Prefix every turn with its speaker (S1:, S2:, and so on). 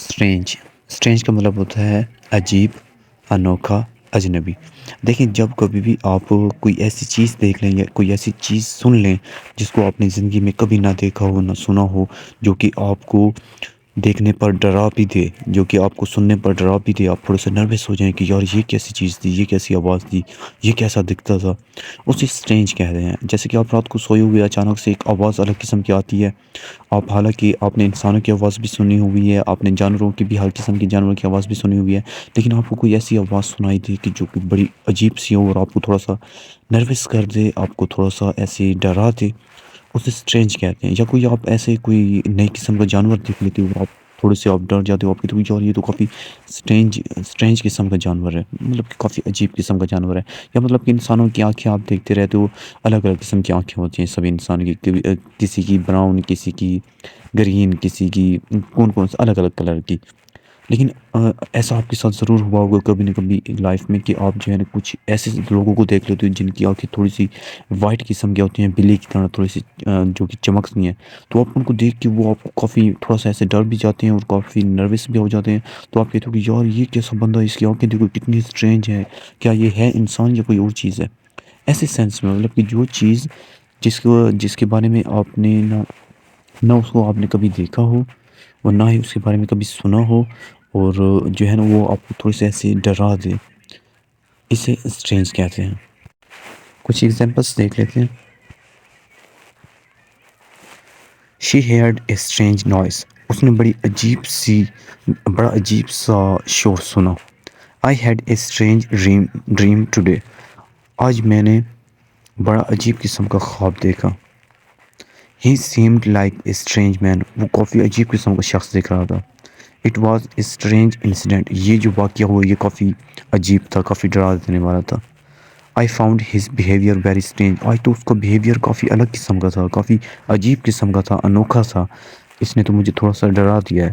S1: Strange کا مطلب ہوتا ہے عجیب، انوکھا، اجنبی۔ دیکھیں، جب کبھی بھی آپ کوئی ایسی چیز دیکھ لیں یا کوئی ایسی چیز سن لیں جس کو آپ نے زندگی میں کبھی نہ دیکھا ہو، نہ سنا ہو، جو کہ آپ کو دیکھنے پر ڈرا بھی دے، جو کہ آپ کو سننے پر ڈرا بھی دے، آپ تھوڑے سے نروس ہو جائیں کہ یار یہ کیسی چیز تھی، یہ کیسی آواز تھی، یہ کیسا دکھتا تھا، اسے اسٹرینج کہتے ہیں۔ جیسے کہ آپ رات کو سوئے ہوئے اچانک سے ایک آواز الگ قسم کی آتی ہے، حالانکہ آپ نے انسانوں کی آواز بھی سنی ہوئی ہے، آپ نے جانوروں کی بھی، ہر قسم کی جانوروں کی آواز بھی سنی ہوئی ہے، لیکن آپ کو کوئی ایسی آواز سنائی دی کہ جو کہ بڑی عجیب سی ہو اور آپ کو تھوڑا سا نروس کر دے، آپ کو تھوڑا سا ایسے ڈرا دے، اسے اسٹرینج کہتے ہیں۔ یا کوئی آپ ایسے کوئی نئی قسم کا جانور دیکھ لیتے ہو اور آپ تھوڑے سے آپ ڈر جاتے ہو، آپ کی تو یہ تو کافی اسٹرینج قسم کا جانور ہے، مطلب کہ کافی عجیب قسم کا جانور ہے۔ یا مطلب کہ انسانوں کی آنکھیں آپ دیکھتے رہتے ہو، الگ الگ قسم کی آنکھیں ہوتی ہیں سبھی انسان کی، کسی کی براؤن، کسی کی گرین، کسی کی کون سے الگ الگ کلر کی۔ لیکن ایسا آپ کے ساتھ ضرور ہوا ہوگا کبھی نہ کبھی لائف میں کہ آپ جو ہے نا کچھ ایسے لوگوں کو دیکھ لیتے ہو جن کی آنکھیں تھوڑی سی وائٹ قسم کی ہوتی ہیں، بلی کی طرح تھوڑی سی جو کہ چمکتی ہیں، تو آپ ان کو دیکھ کے وہ آپ کو کافی تھوڑا سا ایسے ڈر بھی جاتے ہیں اور کافی نروس بھی ہو جاتے ہیں۔ تو آپ کہتے ہو کہ یار یہ کیسا بندہ، اس کی آنکھیں دیکھو کتنی اسٹرینج ہے، کیا یہ ہے انسان یا کوئی اور چیز ہے؟ ایسے سینس میں مطلب کہ جو چیز جس کے بارے میں آپ نے نہ اس کو آپ نے کبھی دیکھا ہو اور نہ ہی اس کے بارے میں کبھی سنا ہو، اور جو ہے نا وہ آپ کو تھوڑی سی ایسے ڈرا دے، اسے اسٹرینج کہتے ہیں۔ کچھ ایگزامپلس دیکھ لیتے ہیں۔ شی ہیئرڈ اے اسٹرینج نوائز، اس نے بڑا عجیب سا شور سنا۔ I had a strange dream today, آج میں نے بڑا عجیب قسم کا خواب دیکھا۔ ہی سیمڈ لائک اے اسٹرینج مین، وہ کافی عجیب قسم کا شخص دیکھ رہا تھا۔ It was a strange incident, یہ جو واقعہ ہوا یہ کافی عجیب تھا، کافی ڈرا دینے والا تھا۔ I found his behaviour very strange, آج تو اس کا بیہیویئر کافی الگ قسم کا تھا، کافی عجیب قسم کا تھا، انوکھا تھا، اس نے تو مجھے تھوڑا سا ڈرا دیا ہے۔